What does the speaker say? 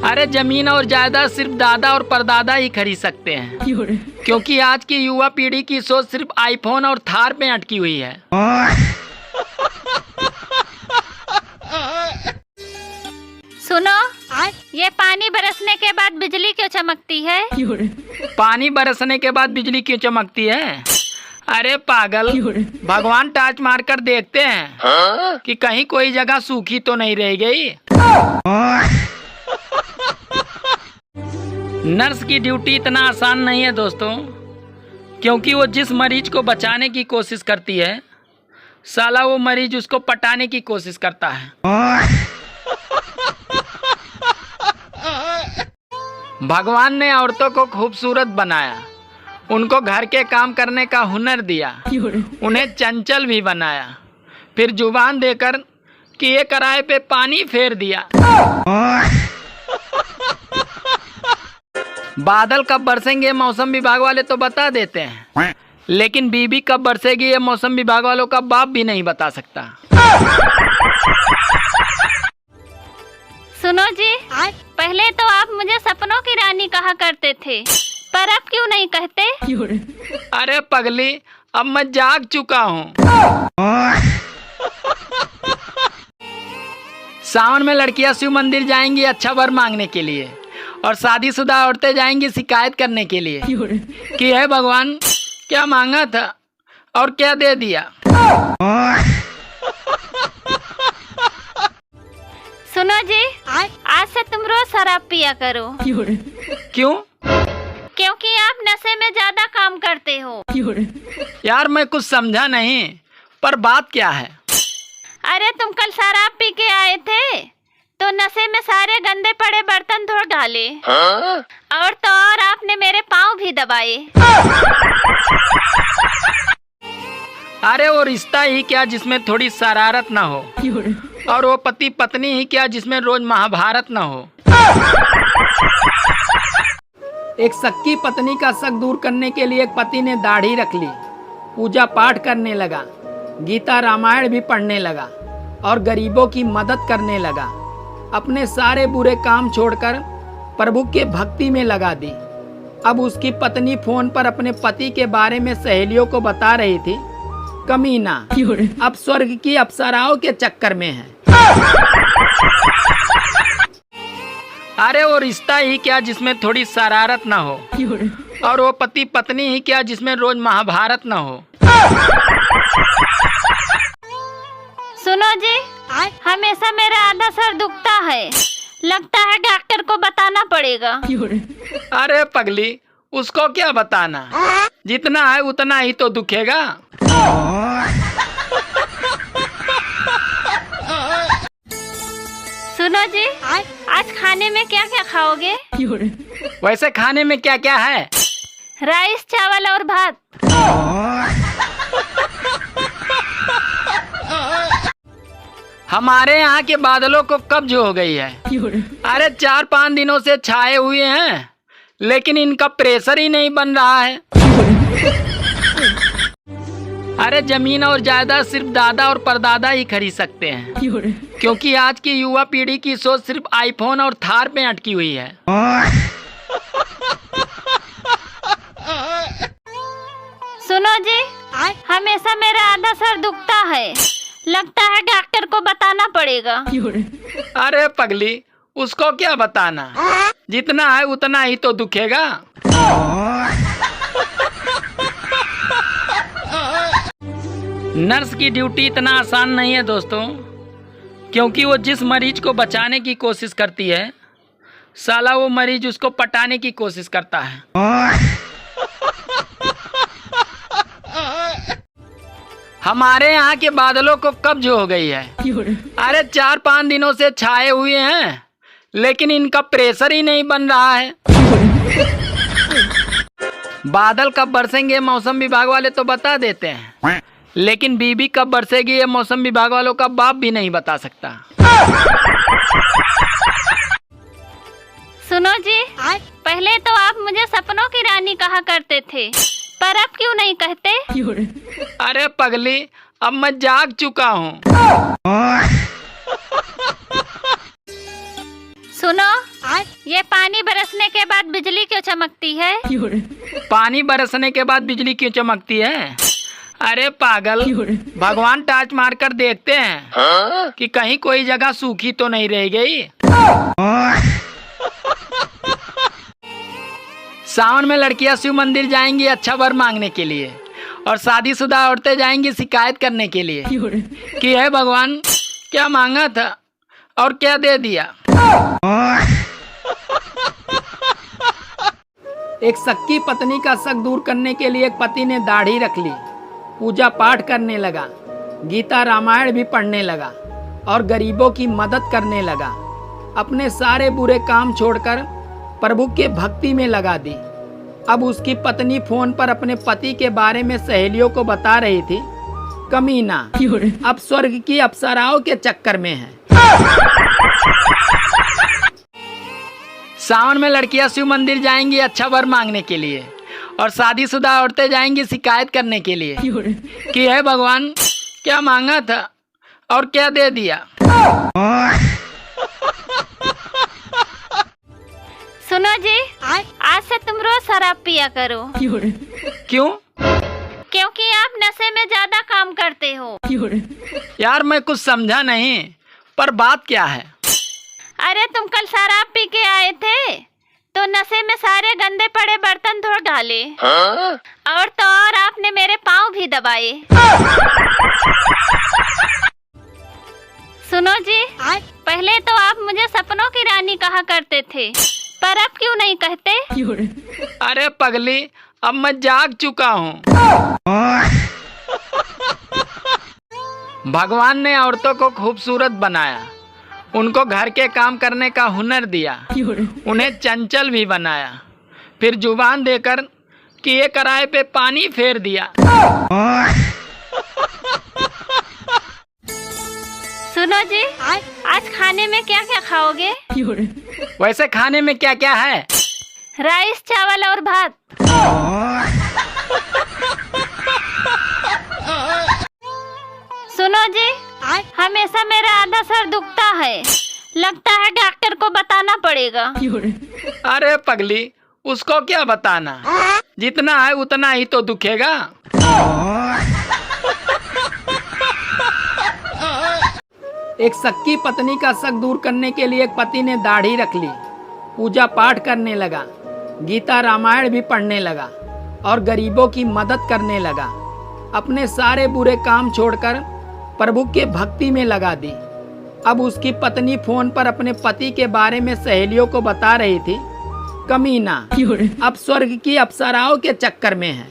अरे जमीन और जायदाद सिर्फ दादा और परदादा ही खरीद सकते हैं, क्योंकि आज की युवा पीढ़ी की सोच सिर्फ आईफोन और थार पे अटकी हुई है। सुनो, ये पानी बरसने के बाद बिजली क्यों चमकती है? पानी बरसने के बाद बिजली क्यों चमकती है? अरे पागल, भगवान टॉर्च मारकर देखते हैं कि कहीं कोई जगह सूखी तो नहीं रह गई। नर्स की ड्यूटी इतना आसान नहीं है दोस्तों, क्योंकि वो जिस मरीज को बचाने की कोशिश करती है, साला वो मरीज उसको पटाने की कोशिश करता है। भगवान ने औरतों को खूबसूरत बनाया, उनको घर के काम करने का हुनर दिया, उन्हें चंचल भी बनाया, फिर जुबान देकर किए कराए पे पानी फेर दिया। बादल कब बरसेंगे मौसम विभाग वाले तो बता देते हैं, लेकिन बीबी कब बरसेगी ये मौसम विभाग वालों का बाप भी नहीं बता सकता। सुनो जी, पहले तो आप मुझे सपनों की रानी कहा करते थे, पर अब क्यों नहीं कहते? अरे पगली, अब मैं जाग चुका हूँ। सावन में लड़कियां शिव मंदिर जाएंगी अच्छा वर मांगने के लिए, और शादीशुदा औरतें जाएंगी शिकायत करने के लिए कि हे भगवान, क्या मांगा था और क्या दे दिया। सुनो जी, आज से तुम रोज शराब पिया करो। क्यों? क्योंकि आप नशे में ज्यादा काम करते हो। यार मैं कुछ समझा नहीं, पर बात क्या है? अरे तुम कल शराब पी के आए थे तो नशे में सारे गंदे पड़े बर्तन धो डाले, और तो और आपने मेरे पाँव भी दबाए। अरे वो रिश्ता ही क्या जिसमें थोड़ी शरारत ना हो, और वो पति पत्नी ही क्या जिसमें रोज महाभारत ना हो। एक सक्की पत्नी का शक दूर करने के लिए एक पति ने दाढ़ी रख ली, पूजा पाठ करने लगा, गीता रामायण भी पढ़ने लगा और गरीबों की मदद करने लगा। अपने सारे बुरे काम छोड़कर प्रभु के भक्ति में लगा दी। अब उसकी पत्नी फोन पर अपने पति के बारे में सहेलियों को बता रही थी, कमीना अब स्वर्ग की अप्सराओं के चक्कर में है। अरे वो रिश्ता ही क्या जिसमें थोड़ी शरारत ना हो, और वो पति पत्नी ही क्या जिसमें रोज महाभारत ना हो। सुनो जी, हमेशा मेरा आधा सर दुखता है, लगता है डॉक्टर को बताना पड़ेगा। अरे पगली, उसको क्या बताना, जितना है उतना ही तो दुखेगा। सुनो जी, आज खाने में क्या क्या खाओगे? वैसे खाने में क्या क्या है? राइस, चावल और भात। हमारे यहाँ के बादलों को कब्ज हो गई है। अरे 4-5 दिनों से छाए हुए हैं, लेकिन इनका प्रेशर ही नहीं बन रहा है। अरे जमीन और जायदाद सिर्फ दादा और परदादा ही खरीद सकते हैं, क्योंकि आज की युवा पीढ़ी की सोच सिर्फ आईफोन और थार पे अटकी हुई है। सुनो जी, हमेशा मेरा आधा सर दुखता है, लगता है डॉक्टर को बताना पड़ेगा। अरे पगली, उसको क्या बताना, जितना है उतना ही तो दुखेगा। नर्स की ड्यूटी इतना आसान नहीं है दोस्तों, क्योंकि वो जिस मरीज को बचाने की कोशिश करती है, साला वो मरीज उसको पटाने की कोशिश करता है। हमारे यहाँ के बादलों को कब्ज हो गई है। अरे 4-5 दिनों से छाए हुए हैं, लेकिन इनका प्रेशर ही नहीं बन रहा है। बादल कब बरसेंगे मौसम विभाग वाले तो बता देते हैं, लेकिन बीबी कब बरसेगी ये मौसम विभाग वालों का बाप भी नहीं बता सकता। सुनो जी, पहले तो आप मुझे सपनों की रानी कहा करते थे, पर अब क्यों नहीं कहते? अरे पगली, अब मैं जाग चुका हूँ। सुनो, ये पानी बरसने के बाद बिजली क्यों चमकती है? पानी बरसने के बाद बिजली क्यों चमकती है? अरे पागल, भगवान टॉर्च मार कर देखते हैं कि कहीं कोई जगह सूखी तो नहीं रह गई। सावन में लड़कियां शिव मंदिर जाएंगी अच्छा वर मांगने के लिए, और शादीशुदा औरतें जाएंगी शिकायत करने के लिए कि हे भगवान, क्या मांगा था और क्या दे दिया। एक सक्की पत्नी का शक दूर करने के लिए एक पति ने दाढ़ी रख ली, पूजा पाठ करने लगा, गीता रामायण भी पढ़ने लगा और गरीबों की मदद करने लगा। अपने सारे बुरे काम छोड़कर प्रभु के भक्ति में लगा दी। अब उसकी पत्नी फोन पर अपने पति के बारे में सहेलियों को बता रही थी, कमीना अब स्वर्ग की अप्सराओं के चक्कर में है। सावन में लड़कियां शिव मंदिर जाएंगी अच्छा वर मांगने के लिए, और शादीशुदा औरतें जाएंगी शिकायत करने के लिए कि हे भगवान, क्या मांगा था और क्या दे दिया। सुनो जी, आज से तुम रोज शराब पिया करो। क्यों? क्योंकि आप नशे में ज्यादा काम करते हो। यार मैं कुछ समझा नहीं, पर बात क्या है? अरे तुम कल शराब पी के आए थे तो नशे में सारे गंदे पड़े बर्तन धो डाले, और तो और आपने मेरे पाँव भी दबाए। सुनो जी, पहले तो आप मुझे सपनों की रानी कहा करते थे, पर अब क्यों नहीं कहते? अरे पगली, अब मैं जाग चुका हूँ। भगवान ने औरतों को खूबसूरत बनाया, उनको घर के काम करने का हुनर दिया, उन्हें चंचल भी बनाया, फिर जुबान देकर किए कराए पे पानी फेर दिया। सुनो जी, आज खाने में क्या क्या खाओगे? वैसे खाने में क्या क्या है? राइस, चावल और भात। सुनो जी, हमेशा मेरा आधा सर दुखता है, लगता है डॉक्टर को बताना पड़ेगा। अरे पगली, उसको क्या बताना, जितना है उतना ही तो दुखेगा। एक सक्की पत्नी का शक दूर करने के लिए एक पति ने दाढ़ी रख ली, पूजा पाठ करने लगा, गीता रामायण भी पढ़ने लगा और गरीबों की मदद करने लगा। अपने सारे बुरे काम छोड़कर प्रभु के भक्ति में लगा दी। अब उसकी पत्नी फोन पर अपने पति के बारे में सहेलियों को बता रही थी, कमीना अब स्वर्ग की अप्सराओं के चक्कर में है।